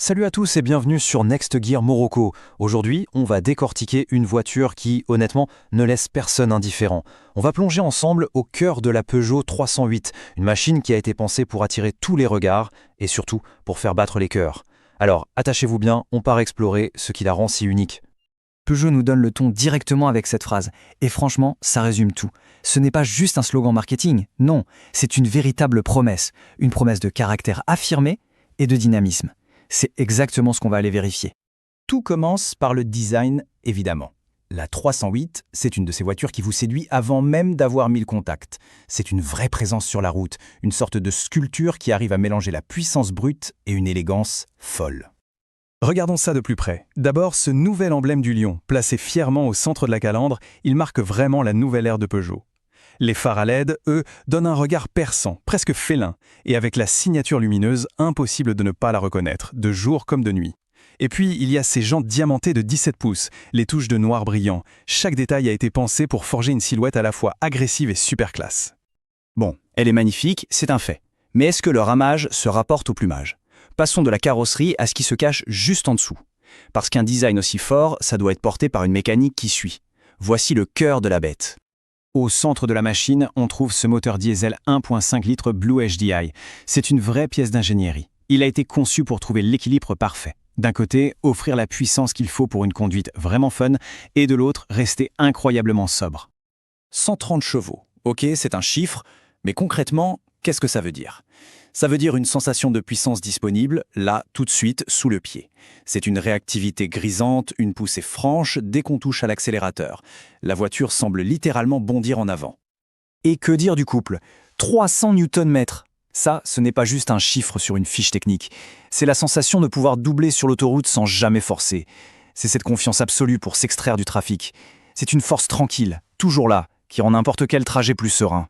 Salut à tous et bienvenue sur Next Gear Morocco. Aujourd'hui, on va décortiquer une voiture qui, honnêtement, ne laisse personne indifférent. On va plonger ensemble au cœur de la Peugeot 308, une machine qui a été pensée pour attirer tous les regards et surtout pour faire battre les cœurs. Alors, attachez-vous bien, on part explorer ce qui la rend si unique. Peugeot nous donne le ton directement avec cette phrase. Et franchement, ça résume tout. Ce n'est pas juste un slogan marketing, non, c'est une véritable promesse. Une promesse de caractère affirmé et de dynamisme. C'est exactement ce qu'on va aller vérifier. Tout commence par le design, évidemment. La 308, c'est une de ces voitures qui vous séduit avant même d'avoir mis le contact. C'est une vraie présence sur la route, une sorte de sculpture qui arrive à mélanger la puissance brute et une élégance folle. Regardons ça de plus près. D'abord, ce nouvel emblème du lion, placé fièrement au centre de la calandre, il marque vraiment la nouvelle ère de Peugeot. Les phares à LED, eux, donnent un regard perçant, presque félin, et avec la signature lumineuse, impossible de ne pas la reconnaître, de jour comme de nuit. Et puis, il y a ces jantes diamantées de 17 pouces, les touches de noir brillant. Chaque détail a été pensé pour forger une silhouette à la fois agressive et super classe. Bon, elle est magnifique, c'est un fait. Mais est-ce que le ramage se rapporte au plumage ? Passons de la carrosserie à ce qui se cache juste en dessous. Parce qu'un design aussi fort, ça doit être porté par une mécanique qui suit. Voici le cœur de la bête. Au centre de la machine, on trouve ce moteur diesel 1.5 litres Blue HDI. C'est une vraie pièce d'ingénierie. Il a été conçu pour trouver l'équilibre parfait. D'un côté, offrir la puissance qu'il faut pour une conduite vraiment fun, et de l'autre, rester incroyablement sobre. 130 chevaux. Ok, c'est un chiffre, mais concrètement, qu'est-ce que ça veut dire ? Ça veut dire une sensation de puissance disponible, là, tout de suite, sous le pied. C'est une réactivité grisante, une poussée franche dès qu'on touche à l'accélérateur. La voiture semble littéralement bondir en avant. Et que dire du couple ? 300 Nm. Ça, ce n'est pas juste un chiffre sur une fiche technique. C'est la sensation de pouvoir doubler sur l'autoroute sans jamais forcer. C'est cette confiance absolue pour s'extraire du trafic. C'est une force tranquille, toujours là, qui rend n'importe quel trajet plus serein.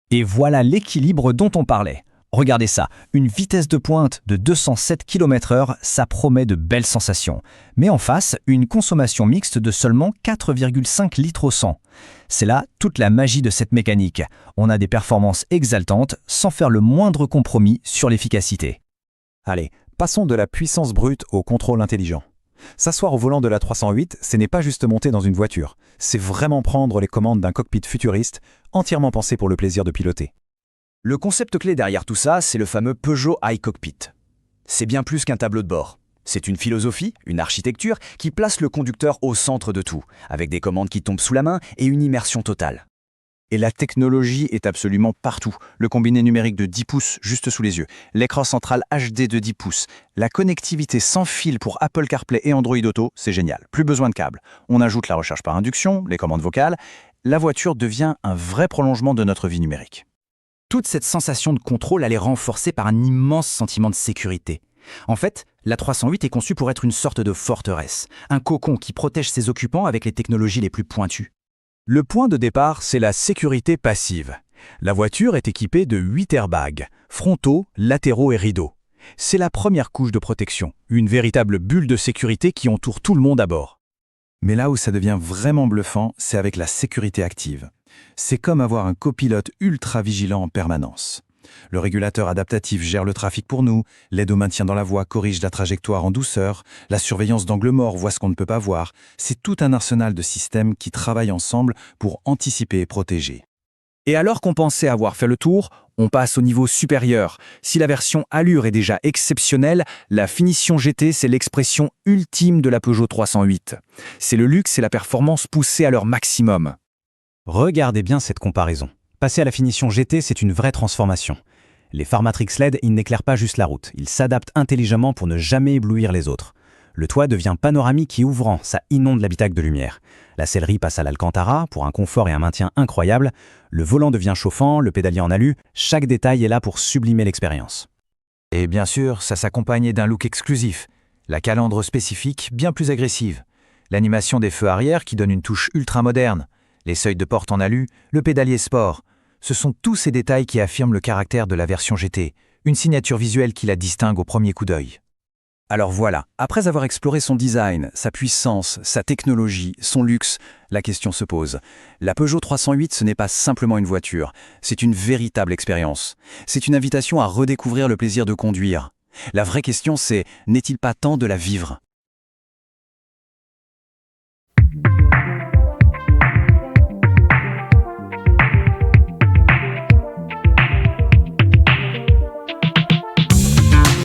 Et voilà l'équilibre dont on parlait. Regardez ça, une vitesse de pointe de 207 km/h, ça promet de belles sensations. Mais en face, une consommation mixte de seulement 4,5 litres au 100. C'est là toute la magie de cette mécanique. On a des performances exaltantes sans faire le moindre compromis sur l'efficacité. Allez, passons de la puissance brute au contrôle intelligent. S'asseoir au volant de la 308, ce n'est pas juste monter dans une voiture, c'est vraiment prendre les commandes d'un cockpit futuriste, entièrement pensé pour le plaisir de piloter. Le concept clé derrière tout ça, c'est le fameux Peugeot iCockpit. C'est bien plus qu'un tableau de bord. C'est une philosophie, une architecture qui place le conducteur au centre de tout, avec des commandes qui tombent sous la main et une immersion totale. Et la technologie est absolument partout. Le combiné numérique de 10 pouces juste sous les yeux, l'écran central HD de 10 pouces, la connectivité sans fil pour Apple CarPlay et Android Auto, c'est génial. Plus besoin de câbles. On ajoute la recherche par induction, les commandes vocales. La voiture devient un vrai prolongement de notre vie numérique. Toute cette sensation de contrôle, elle est renforcée par un immense sentiment de sécurité. En fait, la 308 est conçue pour être une sorte de forteresse, un cocon qui protège ses occupants avec les technologies les plus pointues. Le point de départ, c'est la sécurité passive. La voiture est équipée de 8 airbags, frontaux, latéraux et rideaux. C'est la première couche de protection, une véritable bulle de sécurité qui entoure tout le monde à bord. Mais là où ça devient vraiment bluffant, c'est avec la sécurité active. C'est comme avoir un copilote ultra vigilant en permanence. Le régulateur adaptatif gère le trafic pour nous, l'aide au maintien dans la voie corrige la trajectoire en douceur, la surveillance d'angle mort voit ce qu'on ne peut pas voir. C'est tout un arsenal de systèmes qui travaillent ensemble pour anticiper et protéger. Et alors qu'on pensait avoir fait le tour, on passe au niveau supérieur. Si la version Allure est déjà exceptionnelle, la finition GT, c'est l'expression ultime de la Peugeot 308. C'est le luxe et la performance poussés à leur maximum. Regardez bien cette comparaison. Passer à la finition GT, c'est une vraie transformation. Les phares Matrix LED, ils n'éclairent pas juste la route, ils s'adaptent intelligemment pour ne jamais éblouir les autres. Le toit devient panoramique et ouvrant, ça inonde l'habitacle de lumière. La sellerie passe à l'Alcantara pour un confort et un maintien incroyable. Le volant devient chauffant, le pédalier en alu, chaque détail est là pour sublimer l'expérience. Et bien sûr, ça s'accompagne d'un look exclusif. La calandre spécifique, bien plus agressive. L'animation des feux arrière qui donne une touche ultra moderne. Les seuils de porte en alu, le pédalier sport. Ce sont tous ces détails qui affirment le caractère de la version GT, une signature visuelle qui la distingue au premier coup d'œil. Alors voilà, après avoir exploré son design, sa puissance, sa technologie, son luxe, la question se pose. La Peugeot 308, ce n'est pas simplement une voiture, c'est une véritable expérience. C'est une invitation à redécouvrir le plaisir de conduire. La vraie question c'est, n'est-il pas temps de la vivre ?